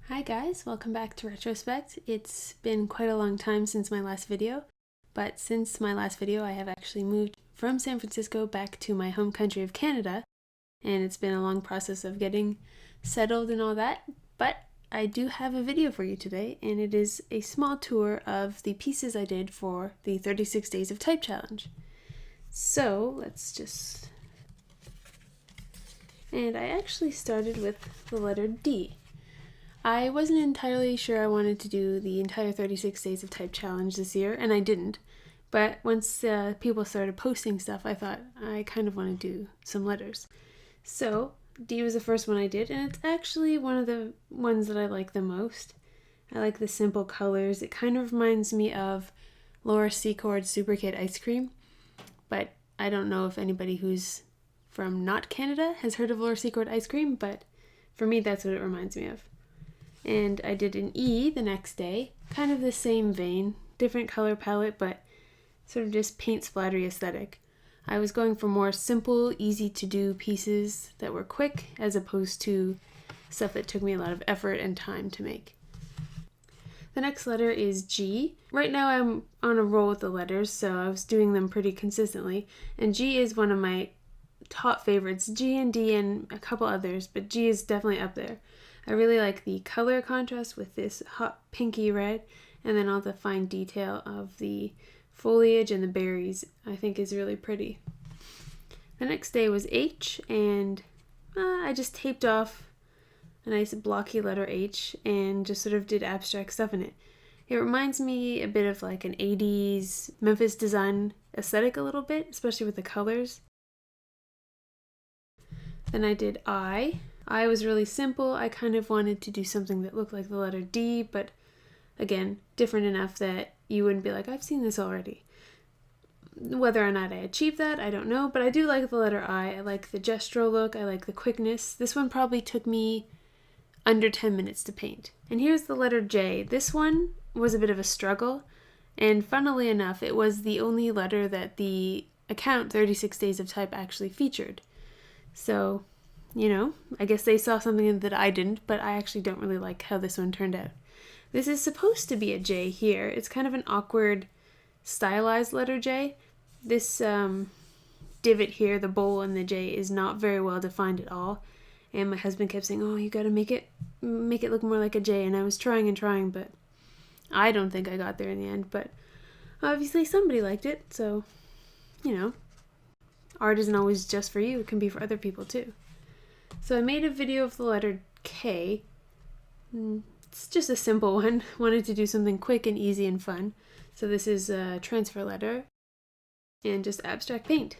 Hi guys, welcome back to Retrospect. It's been quite a long time since my last video, but since my last video I have actually moved from San Francisco back to my home country of Canada, and it's been a long process of getting settled and all that, but I do have a video for you today, and it is a small tour of the pieces I did for the 36 Days of Type Challenge. So and I actually started with the letter D. I wasn't entirely sure I wanted to do the entire 36 Days of Type Challenge this year, and I didn't. But once people started posting stuff, I thought I kind of want to do some letters. So D was the first one I did, and it's actually one of the ones that I like the most. I like the simple colors. It kind of reminds me of Laura Secord Super Kid Ice Cream, but I don't know if anybody who's from not Canada has heard of Laura Secord Ice Cream, but for me that's what it reminds me of. And I did an E the next day, kind of the same vein, different color palette, but sort of just paint splattery aesthetic. I was going for more simple, easy to do pieces that were quick, as opposed to stuff that took me a lot of effort and time to make. The next letter is G. Right now I'm on a roll with the letters, so I was doing them pretty consistently, and G is one of my top favorites. G and D and a couple others, but G is definitely up there. I really like the color contrast with this hot pinky red, and then all the fine detail of the foliage and the berries I think is really pretty. The next day was H, and I just taped off a nice blocky letter H and just sort of did abstract stuff in it. It reminds me a bit of like an 80s Memphis design aesthetic a little bit, especially with the colors. Then I did I. I was really simple. I kind of wanted to do something that looked like the letter D, but again, different enough that you wouldn't be like, I've seen this already. Whether or not I achieved that, I don't know, but I do like the letter I. I like the gestural look. I like the quickness. This one probably took me under 10 minutes to paint. And here's the letter J. This one was a bit of a struggle, and funnily enough, it was the only letter that the account 36 Days of Type actually featured. So, you know, I guess they saw something that I didn't, but I actually don't really like how this one turned out. This is supposed to be a J here. It's kind of an awkward, stylized letter J. This divot here, the bowl in the J, is not very well defined at all. And my husband kept saying, oh, you gotta make it look more like a J. And I was trying, but I don't think I got there in the end. But obviously somebody liked it, so, you know, art isn't always just for you. It can be for other people too. So I made a video of the letter K. It's just a simple one. Wanted to do something quick and easy and fun. So this is a transfer letter and just abstract paint.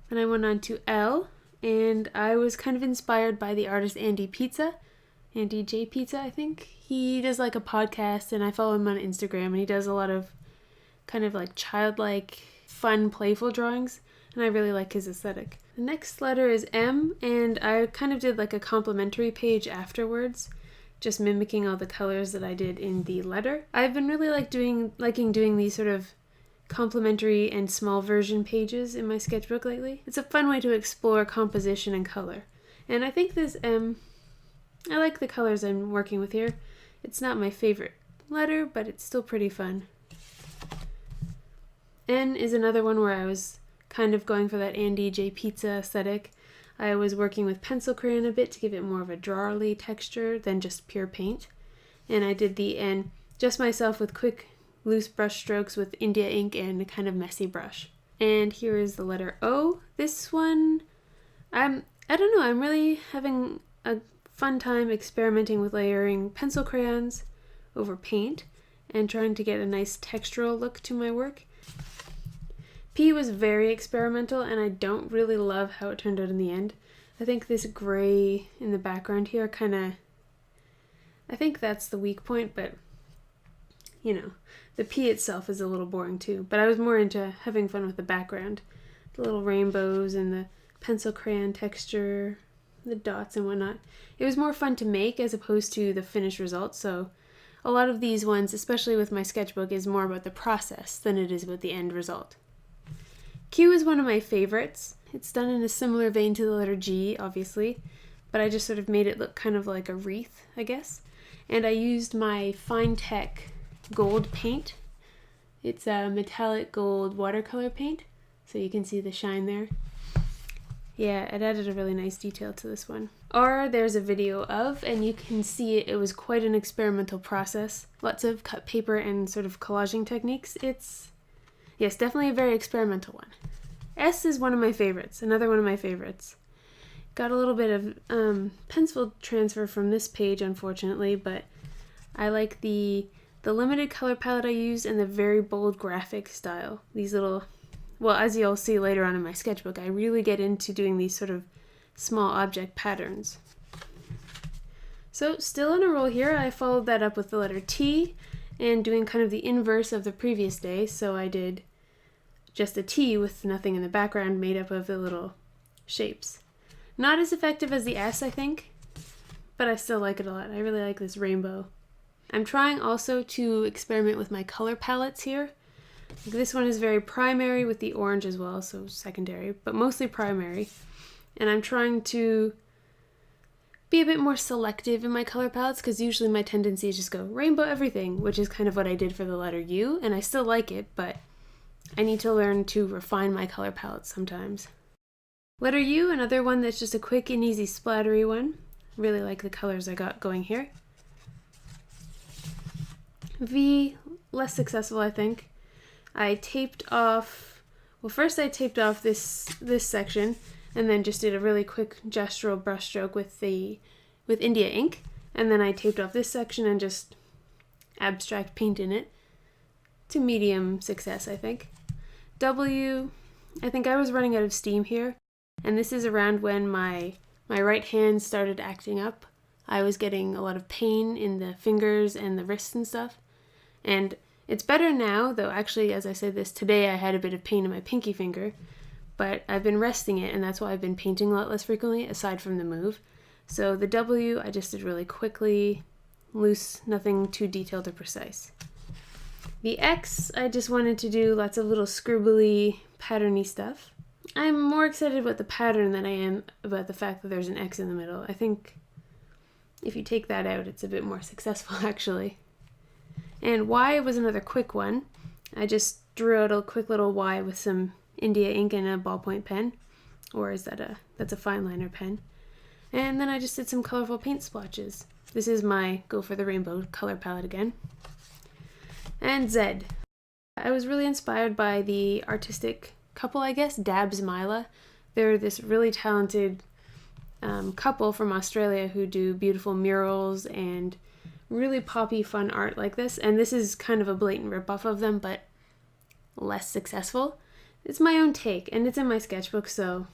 Then I went on to L, and I was kind of inspired by the artist Andy J. Pizza, I think. He does like a podcast, and I follow him on Instagram, and he does a lot of kind of like childlike, fun, playful drawings, and I really like his aesthetic. The next letter is M, and I kind of did like a complimentary page afterwards, just mimicking all the colors that I did in the letter. I've been really liking doing these sort of complimentary and small version pages in my sketchbook lately. It's a fun way to explore composition and color. And I think this M, I like the colors I'm working with here. It's not my favorite letter, but it's still pretty fun. N is another one where I was kind of going for that Andy J. Pizza aesthetic. I was working with pencil crayon a bit to give it more of a drawerly texture than just pure paint. And I did the N just myself with quick, loose brush strokes with India ink and a kind of messy brush. And here is the letter O. This one, I don't know, I'm really having a fun time experimenting with layering pencil crayons over paint and trying to get a nice textural look to my work. P was very experimental, and I don't really love how it turned out in the end. I think this gray in the background here I think that's the weak point, but, you know, the P itself is a little boring too. But I was more into having fun with the background. The little rainbows and the pencil crayon texture, the dots and whatnot. It was more fun to make as opposed to the finished result, so a lot of these ones, especially with my sketchbook, is more about the process than it is about the end result. Q is one of my favorites. It's done in a similar vein to the letter G, obviously, but I just sort of made it look kind of like a wreath, I guess. And I used my Fine Tech gold paint. It's a metallic gold watercolor paint, so you can see the shine there. Yeah, it added a really nice detail to this one. Or there's a video of, and you can see it was quite an experimental process. Lots of cut paper and sort of collaging techniques. Yes, definitely a very experimental one. S is one of my favorites, another one of my favorites. Got a little bit of pencil transfer from this page, unfortunately, but I like the limited color palette I used and the very bold graphic style. These little, well, as you'll see later on in my sketchbook, I really get into doing these sort of small object patterns. So still on a roll here, I followed that up with the letter T and doing kind of the inverse of the previous day. So I did just a T with nothing in the background made up of the little shapes. Not as effective as the S, I think, but I still like it a lot. I really like this rainbow. I'm trying also to experiment with my color palettes here. This one is very primary with the orange as well, so secondary, but mostly primary. And I'm trying to be a bit more selective in my color palettes because usually my tendency is just go rainbow everything, which is kind of what I did for the letter U, and I still like it, but I need to learn to refine my color palettes sometimes. Letter U, another one that's just a quick and easy splattery one. Really like the colors I got going here. V, less successful, I think. I taped off, well, first I taped off this section and then just did a really quick gestural brushstroke with India ink, and then I taped off this section and just abstract paint in it to medium success, I think. W, I think I was running out of steam here, and this is around when my right hand started acting up. I was getting a lot of pain in the fingers and the wrists and stuff, and it's better now, though actually, as I said this today, I had a bit of pain in my pinky finger, but I've been resting it, and that's why I've been painting a lot less frequently, aside from the move. So the W, I just did really quickly, loose, nothing too detailed or precise. The X, I just wanted to do lots of little scribbly, patterny stuff. I'm more excited about the pattern than I am about the fact that there's an X in the middle. I think if you take that out, it's a bit more successful, actually. And Y was another quick one. I just drew out a quick little Y with some India ink and a ballpoint pen, or that's a fine liner pen. And then I just did some colorful paint splotches. This is my Go for the Rainbow color palette again. And Z. I was really inspired by the artistic couple, I guess, Dabs Mila. They're this really talented couple from Australia who do beautiful murals and really poppy, fun art like this. And this is kind of a blatant ripoff of them, but less successful. It's my own take, and it's in my sketchbook, so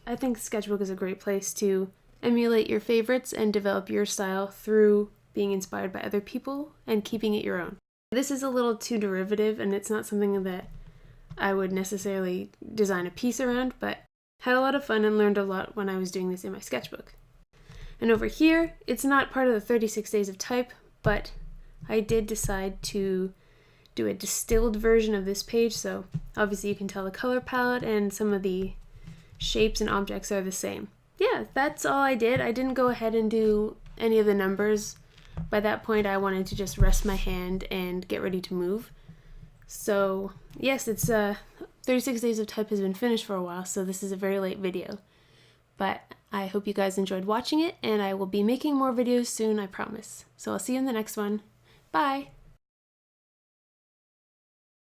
I think Sketchbook is a great place to emulate your favorites and develop your style through being inspired by other people and keeping it your own. This is a little too derivative, and it's not something that I would necessarily design a piece around, but had a lot of fun and learned a lot when I was doing this in my sketchbook. And over here, it's not part of the 36 Days of Type, but I did decide to do a distilled version of this page, so obviously you can tell the color palette and some of the shapes and objects are the same. Yeah, that's all I did. I didn't go ahead and do any of the numbers. By that point, I wanted to just rest my hand and get ready to move. So yes, it's 36 Days of Type has been finished for a while, so this is a very late video. But I hope you guys enjoyed watching it, and I will be making more videos soon, I promise. So I'll see you in the next one. Bye!